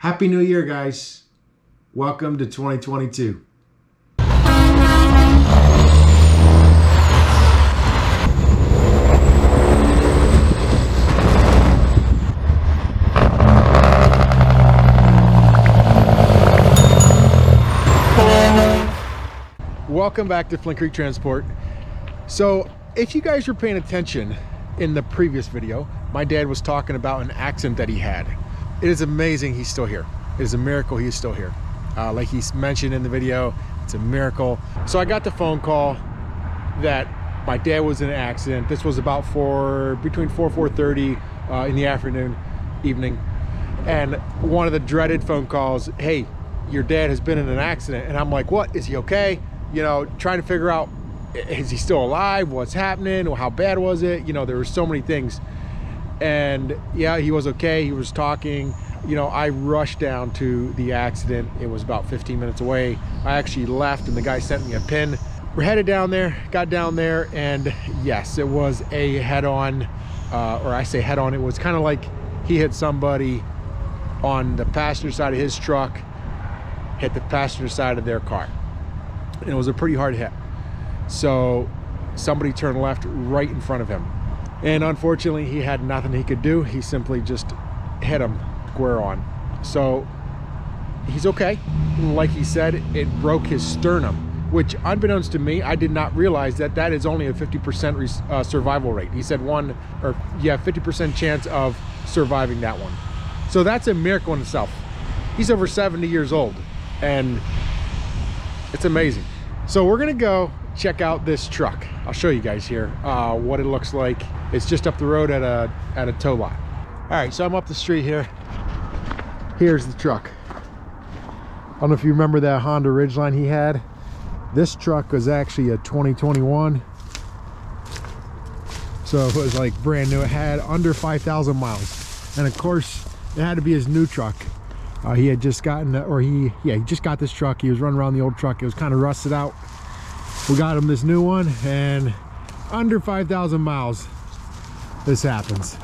Happy New Year, guys. Welcome to 2022. Welcome back to Flint Creek Transport. So if you guys were paying attention in the previous video, my dad was talking about an accident that he had. It is amazing he's still here. It is a miracle he's still here. Like he's mentioned in the video, it's a miracle. So I got the phone call that my dad was in an accident. This was about between 4:30 in the evening. And one of the dreaded phone calls, hey, your dad has been in an accident. And I'm like, what, is he okay? You know, trying to figure out, is he still alive? What's happening? How bad was it? You know, there were so many things. And yeah, he was okay. He was talking. You know, I rushed down to the accident. It was about 15 minutes away. I actually left and the guy sent me a pin. We're headed down there, got down there, and yes, it was a head-on, or I say head-on, it was kind of like he hit somebody on the passenger side of his truck, hit the passenger side of their car. And it was a pretty hard hit. So somebody turned left right in front of him. And unfortunately, he had nothing he could do. He simply just hit him square on. So he's okay. Like he said, it broke his sternum, which unbeknownst to me, I did not realize that that is only a 50% survival rate. He said 50% chance of surviving that one. So that's a miracle in itself. He's over 70 years old and it's amazing. So we're gonna go check out this truck. I'll show you guys here what it looks like. It's just up the road at a tow lot. All right, so I'm up the street here. Here's the truck. I don't know if you remember that Honda Ridgeline he had. This truck was actually a 2021. So it was like brand new. It had under 5,000 miles. And of course, it had to be his new truck. He had just gotten, he just got this truck. He was running around the old truck. It was kind of rusted out. We got him this new one, and under 5,000 miles, this happens.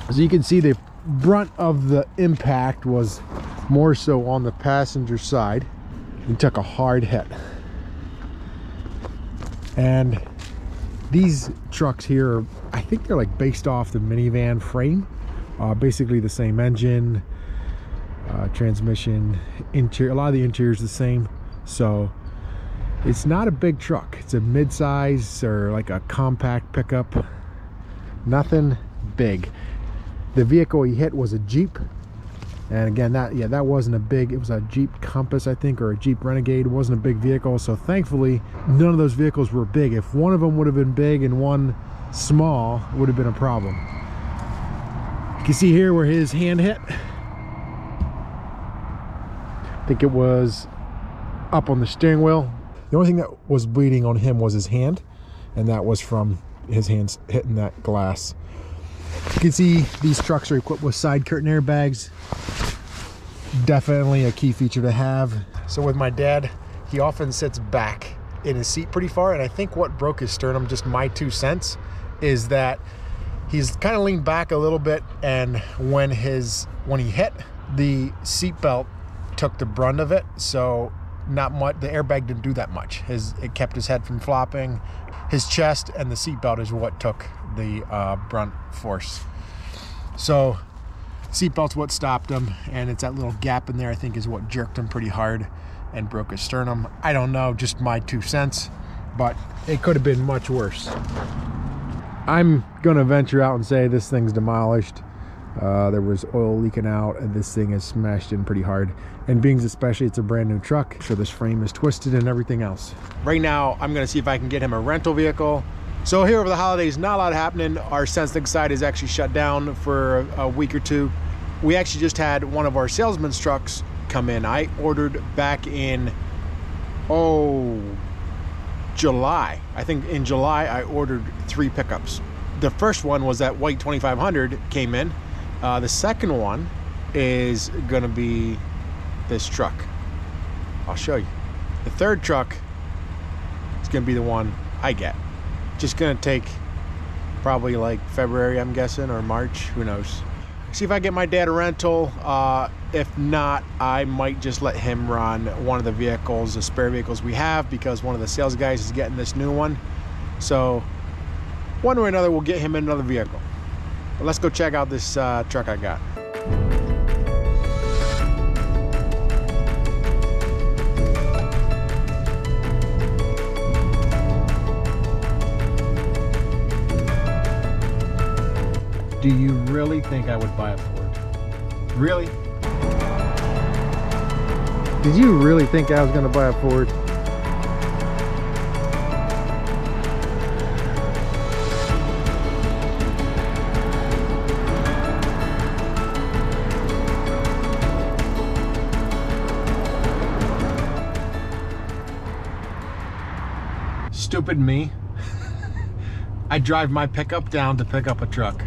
As you can see, the brunt of the impact was more so on the passenger side. He took a hard hit. And these trucks here, I think they're like based off the minivan frame. Basically the same engine, transmission, interior, a lot of the interior is the same. So it's not a big truck. It's a mid-size or like a compact pickup. Nothing big. The vehicle he hit was a Jeep. And again, that wasn't a big, it was a Jeep Compass, I think, or a Jeep Renegade. It wasn't a big vehicle. So thankfully, none of those vehicles were big. If one of them would have been big and one small, it would have been a problem. You can see here where his hand hit. I think it was up on the steering wheel. The only thing that was bleeding on him was his hand, and that was from his hands hitting that glass. You can see these trucks are equipped with side curtain airbags. Definitely a key feature to have. So with my dad, he often sits back in his seat pretty far, and I think what broke his sternum, just my 2 cents, is that he's kind of leaned back a little bit, and when he hit, the seatbelt took the brunt of it. So not much, the airbag didn't do that much. It kept his head from flopping. His chest and the seatbelt is what took the brunt force. So seatbelt's what stopped him, and it's that little gap in there, I think, is what jerked him pretty hard and broke his sternum. I don't know, just my 2 cents, but it could have been much worse. I'm gonna venture out and say this thing's demolished. There was oil leaking out, and this thing is smashed in pretty hard. And being especially it's a brand new truck, so this frame is twisted and everything else. Right now, I'm gonna see if I can get him a rental vehicle. So here over the holidays, not a lot happening. Our Sensing side is actually shut down for a week or two. We actually just had one of our salesman's trucks come in. I ordered back in, July. I think in July, I ordered 3 pickups. The first one was that white 2500 came in. The second one is gonna be this truck. I'll show you. The third truck is gonna be the one I get. Just gonna take probably like February, I'm guessing, or March, who knows. see if I get my dad a rental. If not, I might just let him run one of the vehicles, the spare vehicles we have, because one of the sales guys is getting this new one. So one way or another, we'll get him in another vehicle. But let's go check out this truck I got. Do you really think I would buy a Ford? Really? Did you really think I was going to buy a Ford? Stupid me. I drive my pickup down to pick up a truck.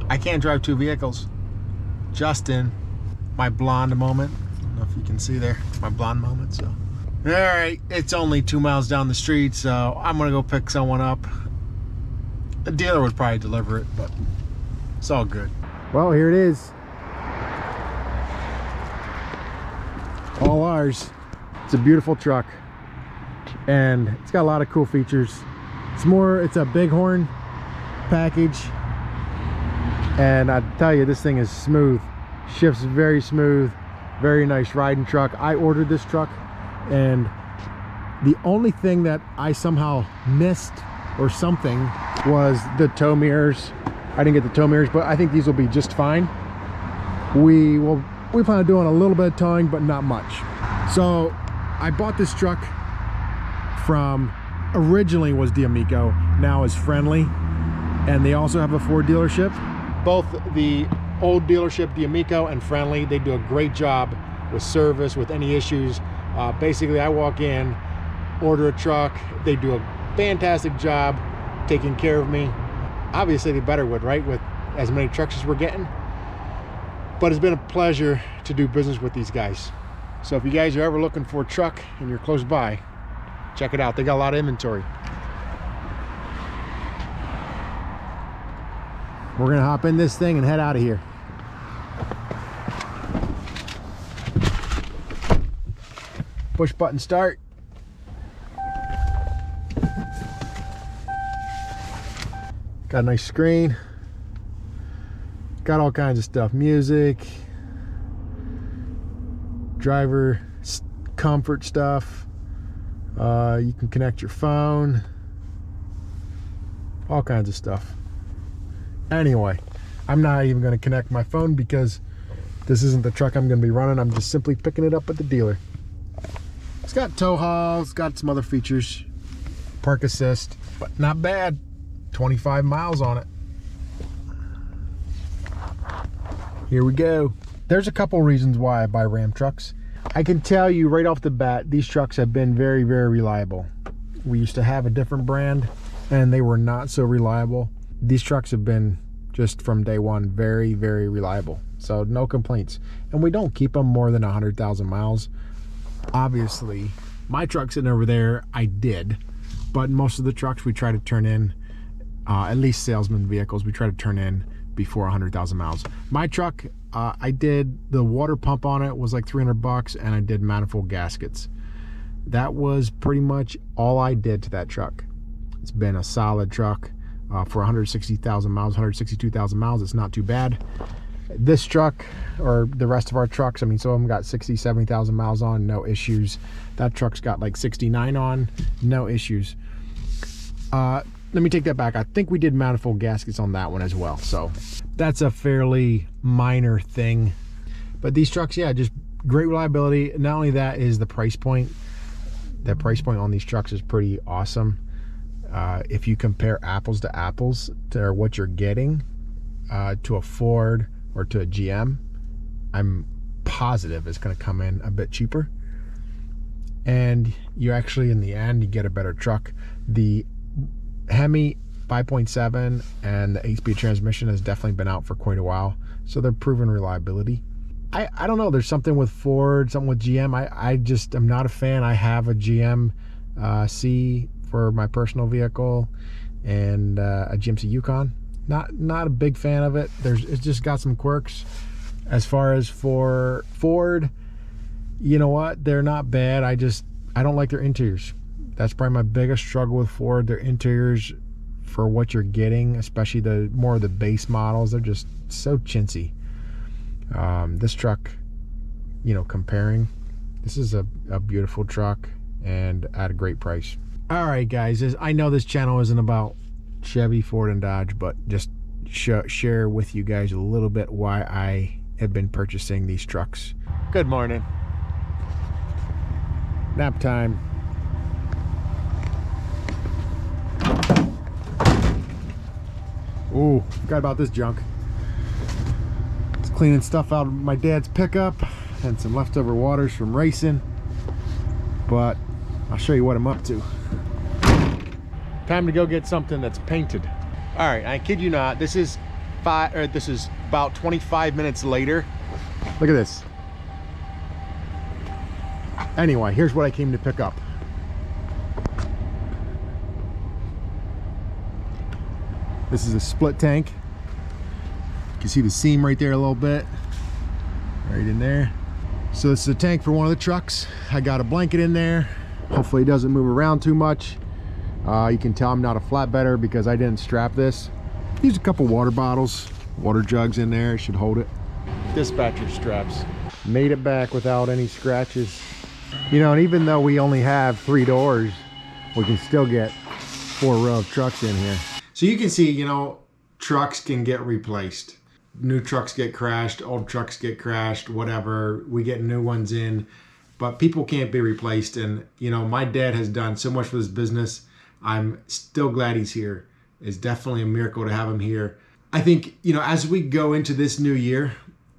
I can't drive two vehicles. Justin, my blonde moment. I don't know if you can see there, my blonde moment. So, all right, it's only 2 miles down the street, so I'm gonna go pick someone up. The dealer would probably deliver it, but it's all good. Well, here it is. All ours. It's a beautiful truck, and it's got a lot of cool features. It's a bighorn package. And I tell you, this thing is smooth, shifts very smooth, very nice riding truck. I ordered this truck, and the only thing that I somehow missed or something was the tow mirrors. I didn't get the tow mirrors, but I think these will be just fine. We plan on doing a little bit of towing, but not much. So I bought this truck from, originally was D'Amico, now is Friendly, and they also have a Ford dealership. Both the old dealership, D'Amico, and Friendly, they do a great job with service, with any issues. Basically, I walk in, order a truck, they do a fantastic job taking care of me. Obviously, they better would, right, with as many trucks as we're getting. But it's been a pleasure to do business with these guys. So if you guys are ever looking for a truck and you're close by, check it out. They got a lot of inventory. We're gonna hop in this thing and head out of here. Push button start. Got a nice screen. Got all kinds of stuff. Music. Driver comfort stuff. You can connect your phone. All kinds of stuff. Anyway, I'm not even going to connect my phone because this isn't the truck I'm going to be running. I'm just simply picking it up at the dealer. It's got tow hauls, got some other features, park assist, but not bad. 25 miles on it. Here we go. There's a couple reasons why I buy Ram trucks. I can tell you right off the bat, these trucks have been very, very reliable. We used to have a different brand and they were not so reliable. These trucks have been, just from day one, very, very reliable. So no complaints. And we don't keep them more than 100,000 miles. Obviously, my truck sitting over there, I did. But most of the trucks we try to turn in, at least salesman vehicles, we try to turn in before 100,000 miles. My truck, I did the water pump on it, was like $300, and I did manifold gaskets. That was pretty much all I did to that truck. It's been a solid truck. For 160,000 miles, 162,000 miles, it's not too bad. This truck, or the rest of our trucks, I mean, some of them got 60, 70,000 miles on, no issues. That truck's got like 69 on, no issues. Let me take that back. I think we did manifold gaskets on that one as well. So that's a fairly minor thing. But these trucks, yeah, just great reliability. Not only that, is the price point. The price point on these trucks is pretty awesome. If you compare apples to apples to what you're getting to a Ford or to a GM, I'm positive it's going to come in a bit cheaper. And you actually, in the end, you get a better truck. The Hemi 5.7 and the 8-speed transmission has definitely been out for quite a while, so they're proven reliability. I don't know, there's something with Ford, something with GM. I just am not a fan. I have a GM C for my personal vehicle and a GMC Yukon, Not a big fan of it. It's just got some quirks. As far as for Ford, you know what? They're not bad. I don't like their interiors. That's probably my biggest struggle with Ford. Their interiors, for what you're getting, especially the more of the base models, they're just so chintzy. This truck, you know, comparing, this is a beautiful truck and at a great price. All right, guys, I know this channel isn't about Chevy, Ford, and Dodge, but just share with you guys a little bit why I have been purchasing these trucks. Good morning. Nap time. Ooh, forgot about this junk. Just cleaning stuff out of my dad's pickup and some leftover waters from racing, but I'll show you what I'm up to. Time to go get something that's painted. All right, I kid you not, this is about 25 minutes later. Look at this. Anyway, here's what I came to pick up. This is a split tank. You can see the seam right there a little bit, right in there. So this is a tank for one of the trucks. I got a blanket in there. Hopefully it doesn't move around too much. You can tell I'm not a flatbedder because I didn't strap this. Use a couple water bottles, water jugs in there. It should hold it. Dispatcher straps. Made it back without any scratches. You know, and even though we only have 3 doors, we can still get 4 row of trucks in here. So you can see, you know, trucks can get replaced. New trucks get crashed, old trucks get crashed, whatever. We get new ones in, but people can't be replaced. And, you know, my dad has done so much for this business. I'm still glad he's here. It's definitely a miracle to have him here. I think, you know, as we go into this new year,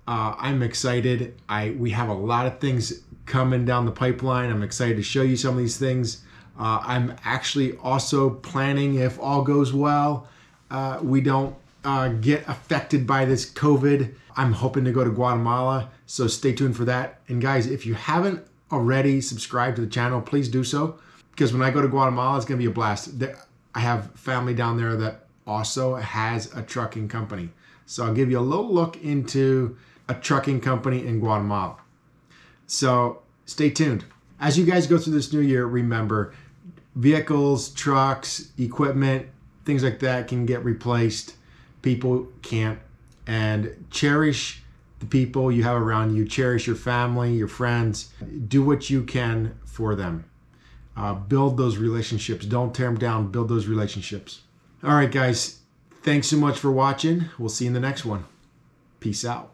I'm excited. We have a lot of things coming down the pipeline. I'm excited to show you some of these things. I'm actually also planning, if all goes well, we don't get affected by this COVID. I'm hoping to go to Guatemala, so stay tuned for that. And guys, if you haven't already subscribed to the channel, please do so. Because when I go to Guatemala, it's going to be a blast. I have family down there that also has a trucking company. So I'll give you a little look into a trucking company in Guatemala. So stay tuned. As you guys go through this new year, remember, vehicles, trucks, equipment, things like that can get replaced. People can't. And cherish the people you have around you. Cherish your family, your friends. Do what you can for them. Build those relationships. Don't tear them down. Build those relationships. All right, guys. Thanks so much for watching. We'll see you in the next one. Peace out.